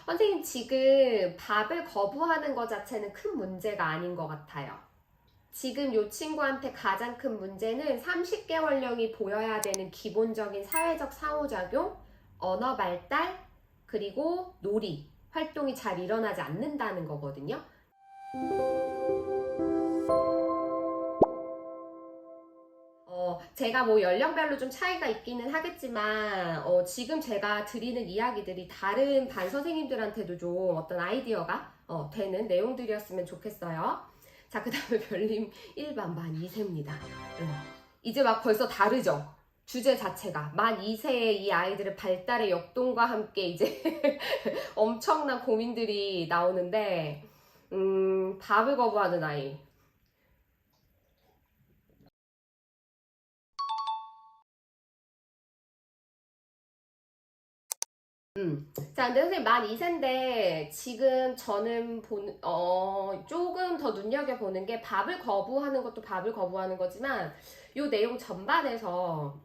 선생님 지금 밥을 거부하는 것 자체는 큰 문제가 아닌 것 같아요. 지금 이 친구한테 가장 큰 문제는 30개월령이 보여야 되는 기본적인 사회적 상호작용, 언어 발달, 그리고 놀이, 활동이 잘 일어나지 않는다는 거거든요. 제가 뭐 연령별로 좀 차이가 있기는 하겠지만, 지금 제가 드리는 이야기들이 다른 반 선생님들한테도 좀 어떤 아이디어가 되는 내용들이었으면 좋겠어요. 자, 그 다음에 별님 1반 만 2세입니다. 이제 막 벌써 다르죠? 주제 자체가. 만 2세의 이 아이들의 발달의 역동과 함께 이제 엄청난 고민들이 나오는데, 밥을 거부하는 아이. 자, 근데 선생님 만 2세인데 지금 저는 조금 더 눈여겨보는 게 밥을 거부하는 것도 밥을 거부하는 거지만 요 내용 전반에서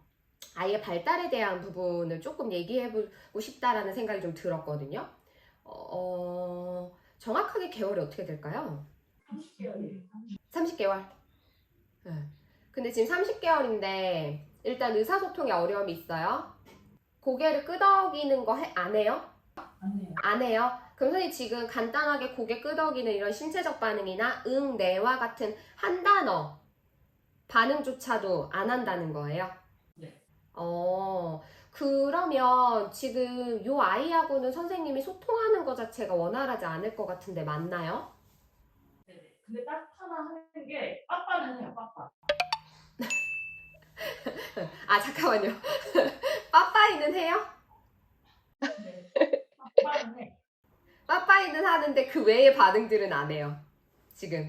아이의 발달에 대한 부분을 조금 얘기해보고 싶다라는 생각이 좀 들었거든요. 정확하게 개월이 어떻게 될까요? 30개월. 네. 근데 지금 30개월인데 일단 의사소통에 어려움이 있어요. 고개를 끄덕이는 거 안 해요? 안 해요? 그럼 선생님 지금 간단하게 고개 끄덕이는 이런 신체적 반응이나 응, 네와 같은 한 단어 반응조차도 안 한다는 거예요? 네. 그러면 지금 요 아이하고는 선생님이 소통하는 것 자체가 원활하지 않을 것 같은데 맞나요? 네네. 근데 딱 하나 하는 게 빠빠는 해요, 빠빠. 아, 잠깐만요. 빠빠이는 해요? 네. 빠빠는 해. 빠빠이는 하는데 그 외의 반응들은 안 해요. 지금.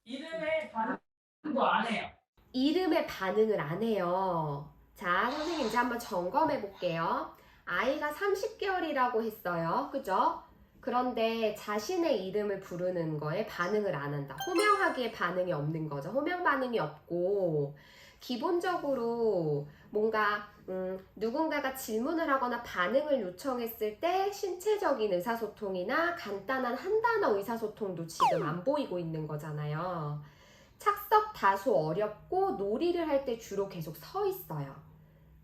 이름에 반응도 안 해요. 이름에 반응을 안 해요. 자, 선생님 이제 한번 점검해 볼게요. 아이가 30개월이라고 했어요. 그죠? 그런데 자신의 이름을 부르는 거에 반응을 안 한다. 호명하기에 반응이 없는 거죠. 호명 반응이 없고, 기본적으로 뭔가, 누군가가 질문을 하거나 반응을 요청했을 때 신체적인 의사소통이나 간단한 한 단어 의사소통도 지금 안 보이고 있는 거잖아요. 착석 다소 어렵고 놀이를 할 때 주로 계속 서 있어요.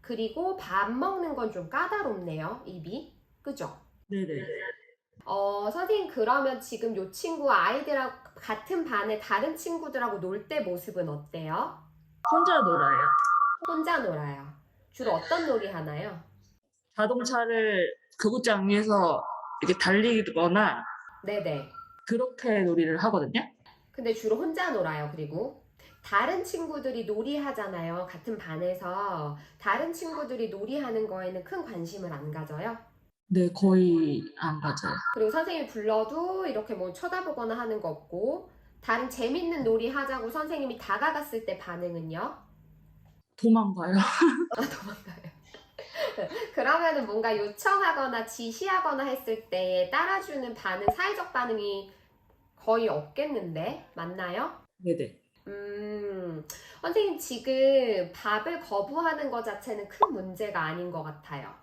그리고 밥 먹는 건 좀 까다롭네요, 입이. 그죠? 네네. 선생님 그러면 지금 요 친구 아이들하고 같은 반에 다른 친구들하고 놀 때 모습은 어때요? 혼자 놀아요. 혼자 놀아요. 주로 어떤 놀이 하나요? 자동차를 교구장 위에서 이렇게 달리거나 네네. 그렇게 놀이를 하거든요. 근데 주로 혼자 놀아요, 그리고. 다른 친구들이 놀이하잖아요. 같은 반에서. 다른 친구들이 놀이하는 거에는 큰 관심을 안 가져요. 네, 거의 안 가져요. 그리고 선생님이 불러도 이렇게 뭐 쳐다보거나 하는 거 없고, 다른 재밌는 놀이 하자고 선생님이 다가갔을 때 반응은요? 도망가요. 아, 도망가요. 그러면은 뭔가 요청하거나 지시하거나 했을 때 따라주는 반응, 사회적 반응이 거의 없겠는데? 맞나요? 네네. 선생님 지금 밥을 거부하는 것 자체는 큰 문제가 아닌 것 같아요.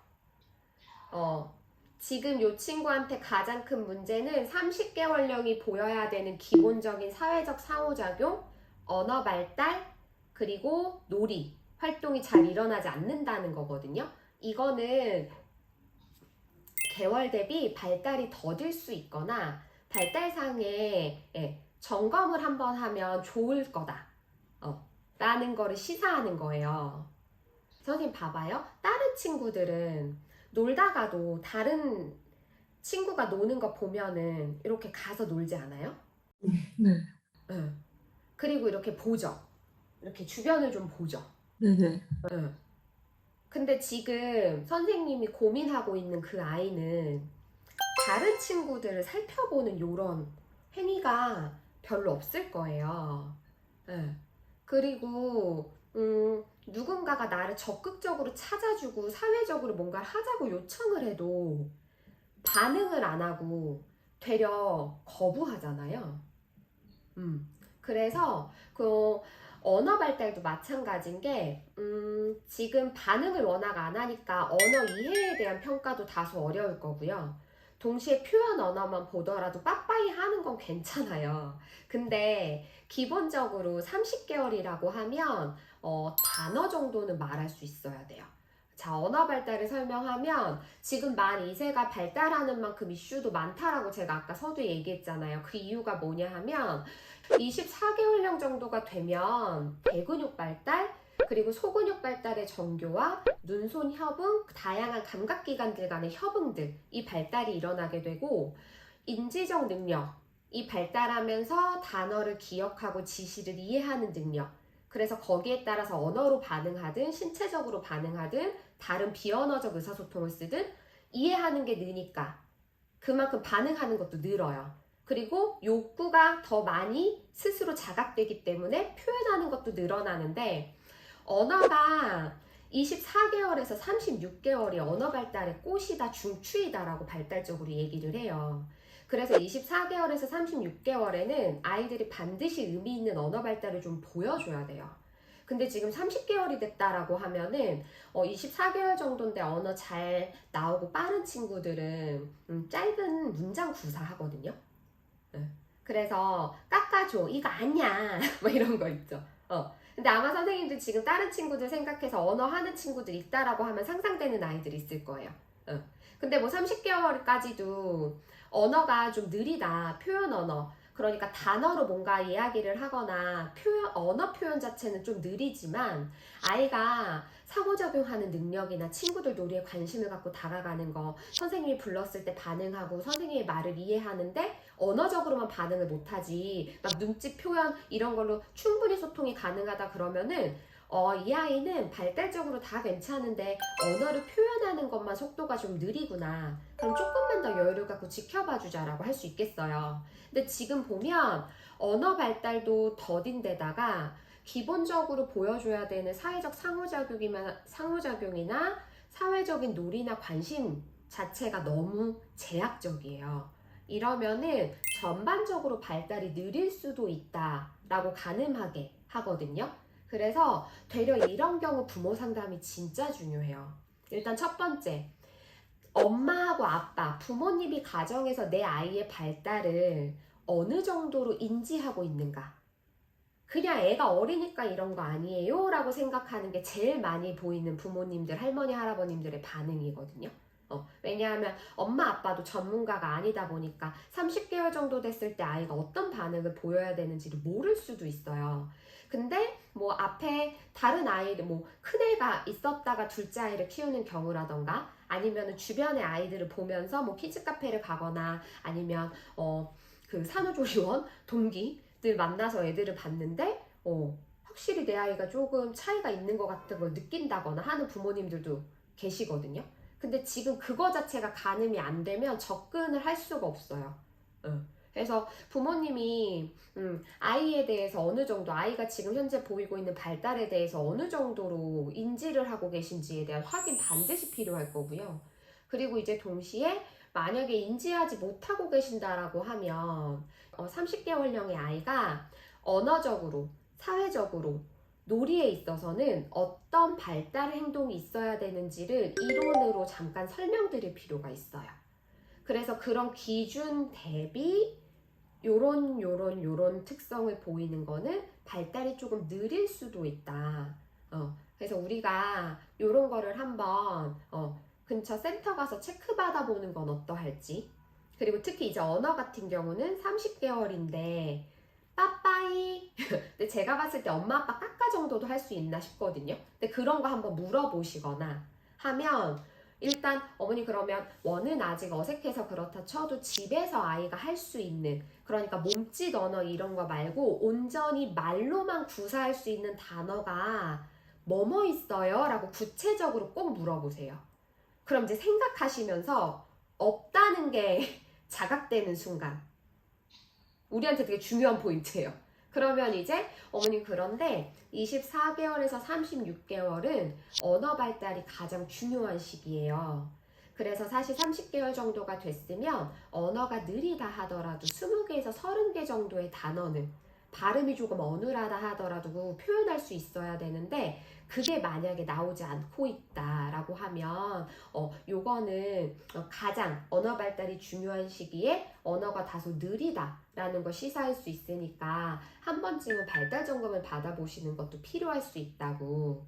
지금 이 친구한테 가장 큰 문제는 30개월령이 보여야 되는 기본적인 사회적 상호작용, 언어 발달, 그리고 놀이, 활동이 잘 일어나지 않는다는 거거든요. 이거는 개월 대비 발달이 더딜 수 있거나 발달상에 점검을 한번 하면 좋을 거다. 라는 거를 시사하는 거예요. 선생님 봐봐요. 다른 친구들은 놀다가도 다른 친구가 노는 거 보면은 이렇게 가서 놀지 않아요? 네. 응. 그리고 이렇게 보죠. 이렇게 주변을 좀 보죠. 네네. 응. 근데 지금 선생님이 고민하고 있는 그 아이는 다른 친구들을 살펴보는 이런 행위가 별로 없을 거예요. 예. 그리고 누군가가 나를 적극적으로 찾아주고 사회적으로 뭔가를 하자고 요청을 해도 반응을 안 하고 되려 거부하잖아요. 그래서 그 언어 발달도 마찬가지인 게 지금 반응을 워낙 안 하니까 언어 이해에 대한 평가도 다소 어려울 거고요. 동시에 표현 언어만 보더라도 빠빠이 하는 건 괜찮아요. 근데 기본적으로 30개월이라고 하면 단어 정도는 말할 수 있어야 돼요. 자, 언어 발달을 설명하면 지금 만 2세가 발달하는 만큼 이슈도 많다라고 제가 아까 서두에 얘기했잖아요. 그 이유가 뭐냐 하면 24개월령 정도가 되면 대근육 발달, 그리고 소근육 발달의 정교와 눈, 손 협응, 다양한 감각기관들 간의 협응들, 이 발달이 일어나게 되고 인지적 능력이 발달하면서 단어를 기억하고 지시를 이해하는 능력, 그래서 거기에 따라서 언어로 반응하든 신체적으로 반응하든 다른 비언어적 의사소통을 쓰든 이해하는 게 느니까 그만큼 반응하는 것도 늘어요. 그리고 욕구가 더 많이 스스로 자각되기 때문에 표현하는 것도 늘어나는데 언어가 24개월에서 36개월이 언어 발달의 꽃이다, 중추이다라고 발달적으로 얘기를 해요. 그래서 24개월에서 36개월에는 아이들이 반드시 의미 있는 언어 발달을 좀 보여줘야 돼요. 근데 지금 30개월이 됐다라고 하면은 24개월 정도인데 언어 잘 나오고 빠른 친구들은 짧은 문장 구사하거든요. 그래서 깎아줘, 이거 아니야 뭐 이런 거 있죠. 근데 아마 선생님들 지금 다른 친구들 생각해서 언어 하는 친구들 있다라고 하면 상상되는 아이들이 있을 거예요. 근데 뭐 30개월까지도 언어가 좀 느리다, 표현 언어, 그러니까 단어로 뭔가 이야기를 하거나 언어 표현 자체는 좀 느리지만 아이가 상호작용하는 능력이나 친구들 놀이에 관심을 갖고 다가가는 거, 선생님이 불렀을 때 반응하고 선생님의 말을 이해하는데 언어적으로만 반응을 못하지 막 눈짓 표현 이런 걸로 충분히 소통이 가능하다 그러면은 이 아이는 발달적으로 다 괜찮은데 언어를 표현하는 것만 속도가 좀 느리구나. 그럼 조금만 더 여유를 갖고 지켜봐 주자라고 할 수 있겠어요. 근데 지금 보면 언어 발달도 더딘데다가 기본적으로 보여줘야 되는 사회적 상호작용이나 사회적인 놀이나 관심 자체가 너무 제약적이에요. 이러면은 전반적으로 발달이 느릴 수도 있다라고 가늠하게 하거든요. 그래서 되려 이런 경우 부모 상담이 진짜 중요해요. 일단 첫 번째, 엄마하고 아빠, 부모님이 가정에서 내 아이의 발달을 어느 정도로 인지하고 있는가? 그냥 애가 어리니까 이런 거 아니에요? 라고 생각하는 게 제일 많이 보이는 부모님들, 할머니, 할아버님들의 반응이거든요. 왜냐하면 엄마, 아빠도 전문가가 아니다 보니까 30개월 정도 됐을 때 아이가 어떤 반응을 보여야 되는지를 모를 수도 있어요. 근데 뭐 앞에 다른 아이들, 뭐 큰애가 있었다가 둘째 아이를 키우는 경우라던가 아니면 주변의 아이들을 보면서 뭐 키즈 카페를 가거나 아니면 그 산후조리원 동기들 만나서 애들을 봤는데 확실히 내 아이가 조금 차이가 있는 것 같은 걸 느낀다거나 하는 부모님들도 계시거든요. 근데 지금 그거 자체가 가늠이 안 되면 접근을 할 수가 없어요. 그래서 부모님이 아이에 대해서 어느 정도, 아이가 지금 현재 보이고 있는 발달에 대해서 어느 정도로 인지를 하고 계신지에 대한 확인 반드시 필요할 거고요. 그리고 이제 동시에 만약에 인지하지 못하고 계신다라고 하면 30개월령의 아이가 언어적으로, 사회적으로, 놀이에 있어서는 어떤 발달 행동이 있어야 되는지를 이론으로 잠깐 설명드릴 필요가 있어요. 그래서 그런 기준 대비 요런 특성을 보이는 거는 발달이 조금 느릴 수도 있다. 그래서 우리가 요런 거를 한번 근처 센터 가서 체크받아 보는 건 어떠할지. 그리고 특히 이제 언어 같은 경우는 30개월인데 빠빠이 근데 제가 봤을 때 엄마 아빠 까까 정도도 할 수 있나 싶거든요. 근데 그런 거 한번 물어보시거나 하면 일단 어머니 그러면 원은 아직 어색해서 그렇다 쳐도 집에서 아이가 할 수 있는, 그러니까 몸짓 언어 이런 거 말고 온전히 말로만 구사할 수 있는 단어가 뭐뭐 있어요? 라고 구체적으로 꼭 물어보세요. 그럼 이제 생각하시면서 없다는 게 자각되는 순간 우리한테 되게 중요한 포인트예요. 그러면 이제 어머님 그런데 24개월에서 36개월은 언어 발달이 가장 중요한 시기예요. 그래서 사실 30개월 정도가 됐으면 언어가 느리다 하더라도 20개에서 30개 정도의 단어는 발음이 조금 어눌하다 하더라도 표현할 수 있어야 되는데 그게 만약에 나오지 않고 있다라고 하면 요거는 가장 언어 발달이 중요한 시기에 언어가 다소 느리다라는 걸 시사할 수 있으니까 한 번쯤은 발달 점검을 받아보시는 것도 필요할 수 있다고.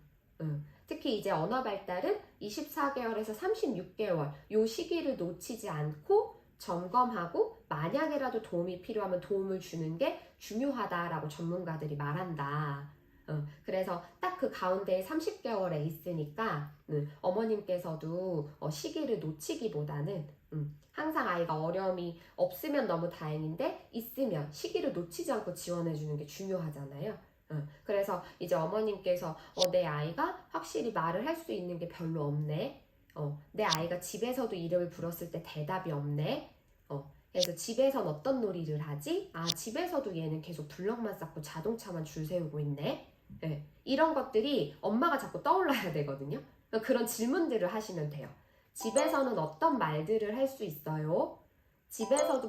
특히 이제 언어 발달은 24개월에서 36개월 요 시기를 놓치지 않고 점검하고 만약에라도 도움이 필요하면 도움을 주는 게 중요하다라고 전문가들이 말한다. 그래서 딱 그 가운데 30개월에 있으니까 어머님께서도 시기를 놓치기보다는 항상 아이가 어려움이 없으면 너무 다행인데 있으면 시기를 놓치지 않고 지원해 주는 게 중요하잖아요. 그래서 이제 어머님께서 내 아이가 확실히 말을 할 수 있는 게 별로 없네. 내 아이가 집에서도 이름을 불렀을 때 대답이 없네. 그래서 집에선 어떤 놀이를 하지? 아, 집에서도 얘는 계속 블럭만 쌓고 자동차만 줄 세우고 있네. 네, 이런 것들이 엄마가 자꾸 떠올라야 되거든요. 그런 질문들을 하시면 돼요. 집에서는 어떤 말들을 할 수 있어요? 집에서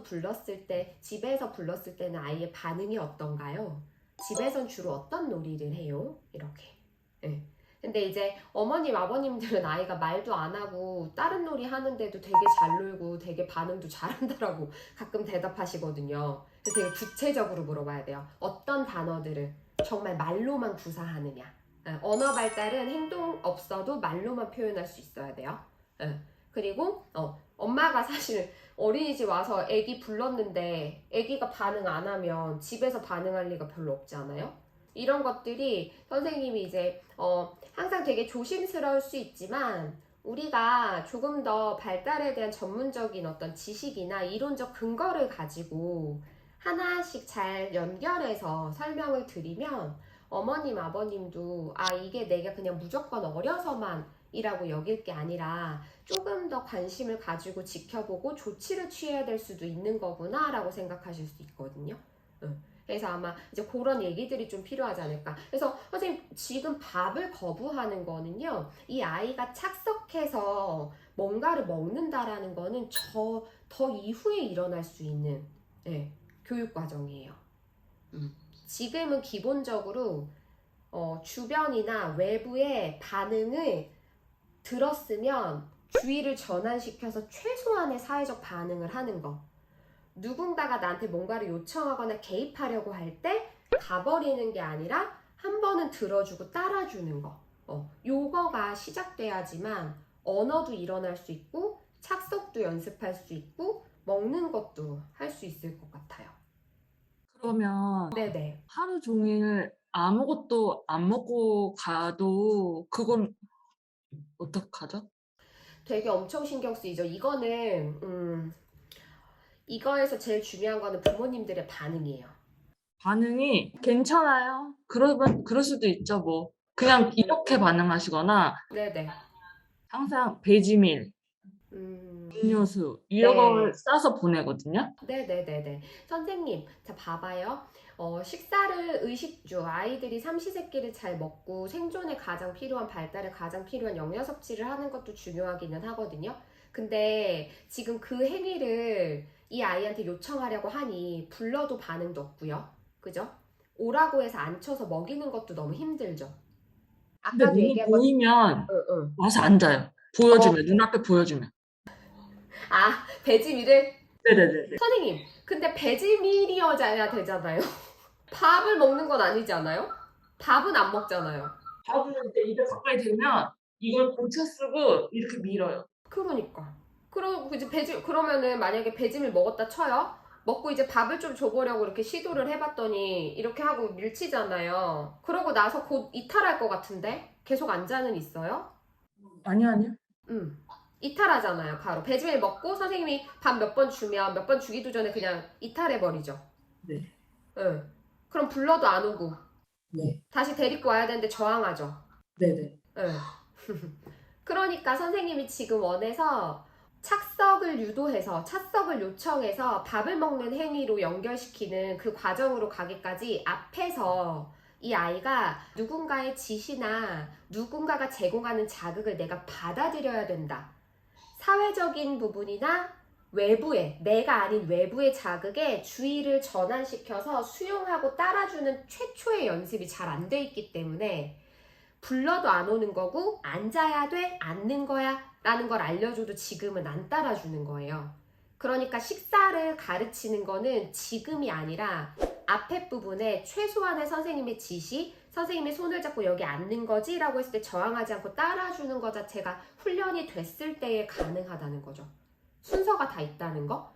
불렀을 때는 아이의 반응이 어떤가요? 집에선 주로 어떤 놀이를 해요? 이렇게. 네. 근데 이제 어머님, 아버님들은 아이가 말도 안 하고 다른 놀이 하는데도 되게 잘 놀고 되게 반응도 잘한다라고 가끔 대답하시거든요. 그래서 되게 구체적으로 물어봐야 돼요. 어떤 단어들을 정말 말로만 구사하느냐. 언어 발달은 행동 없어도 말로만 표현할 수 있어야 돼요. 그리고 엄마가 사실 어린이집 와서 애기 불렀는데 애기가 반응 안 하면 집에서 반응할 리가 별로 없지 않아요? 이런 것들이 선생님이 이제 항상 되게 조심스러울 수 있지만 우리가 조금 더 발달에 대한 전문적인 어떤 지식이나 이론적 근거를 가지고 하나씩 잘 연결해서 설명을 드리면 어머님, 아버님도 이게 내가 그냥 무조건 어려서만 이라고 여길 게 아니라 조금 더 관심을 가지고 지켜보고 조치를 취해야 될 수도 있는 거구나 라고 생각하실 수 있거든요. 그래서 아마 이제 그런 얘기들이 좀 필요하지 않을까. 그래서 선생님 지금 밥을 거부하는 거는요, 이 아이가 착석해서 뭔가를 먹는다라는 거는 더 이후에 일어날 수 있는 교육 과정이에요. 지금은 기본적으로 주변이나 외부의 반응을 들었으면 주의를 전환시켜서 최소한의 사회적 반응을 하는 거. 누군가가 나한테 뭔가를 요청하거나 개입하려고 할 때 가버리는 게 아니라 한 번은 들어주고 따라주는 거. 요거가 시작돼야지만 언어도 일어날 수 있고 착석도 연습할 수 있고 먹는 것도 할 수 있을 것 같아요. 그러면 네네. 하루 종일 아무것도 안 먹고 가도 그건 어떡하죠? 되게 엄청 신경 쓰이죠. 이거에서 제일 중요한 거는 부모님들의 반응이에요. 반응이 괜찮아요? 그럴 수도 있죠, 뭐. 그냥 이렇게 반응하시거나 네네. 항상 배지밀, 음료수 이런 걸 싸서 보내거든요. 네네네네. 선생님, 자, 봐봐요. 식사를 의식주, 아이들이 삼시세끼를 잘 먹고 생존에 가장 필요한 발달에 가장 필요한 영양 섭취를 하는 것도 중요하기는 하거든요. 근데 지금 그 행위를 이 아이한테 요청하려고 하니 불러도 반응도 없고요. 그죠? 오라고 해서 앉혀서 먹이는 것도 너무 힘들죠. 근데 아까도 눈이 얘기한 것, 보이면 응. 와서 앉아요. 보여주면, 눈앞에 보여주면. 배지밀을? 네네네. 선생님, 근데 배지밀이어야 되잖아요. 밥을 먹는 건 아니지 않아요? 밥은 안 먹잖아요. 밥을 이제 입에 가까이 대면 이걸 고쳐 쓰고 이렇게 밀어요. 그러니까. 그러고 이제 그러면은 만약에 배짐을 먹었다 쳐요. 먹고 이제 밥을 좀 줘보려고 이렇게 시도를 해봤더니 이렇게 하고 밀치잖아요. 그러고 나서 곧 이탈할 것 같은데? 계속 앉아는 있어요? 아니요. 이탈하잖아요, 바로. 배지밀 먹고 선생님이 밥 몇 번 주면 몇 번 주기도 전에 그냥 이탈해버리죠. 네. 응. 그럼 불러도 안 오고. 네. 다시 데리고 와야 되는데 저항하죠. 네네. 응. 그러니까 선생님이 지금 원해서 착석을 유도해서 착석을 요청해서 밥을 먹는 행위로 연결시키는 그 과정으로 가기까지 앞에서 이 아이가 누군가의 지시나 누군가가 제공하는 자극을 내가 받아들여야 된다. 사회적인 부분이나 외부의, 내가 아닌 외부의 자극에 주의를 전환시켜서 수용하고 따라주는 최초의 연습이 잘 안 돼 있기 때문에 불러도 안 오는 거고 앉아야 돼, 앉는 거야 라는 걸 알려줘도 지금은 안 따라주는 거예요. 그러니까 식사를 가르치는 거는 지금이 아니라 앞에 부분에 최소한의 선생님의 지시, 선생님이 손을 잡고 여기 앉는 거지 라고 했을 때 저항하지 않고 따라주는 거 자체가 훈련이 됐을 때에 가능하다는 거죠. 순서가 다 있다는 거.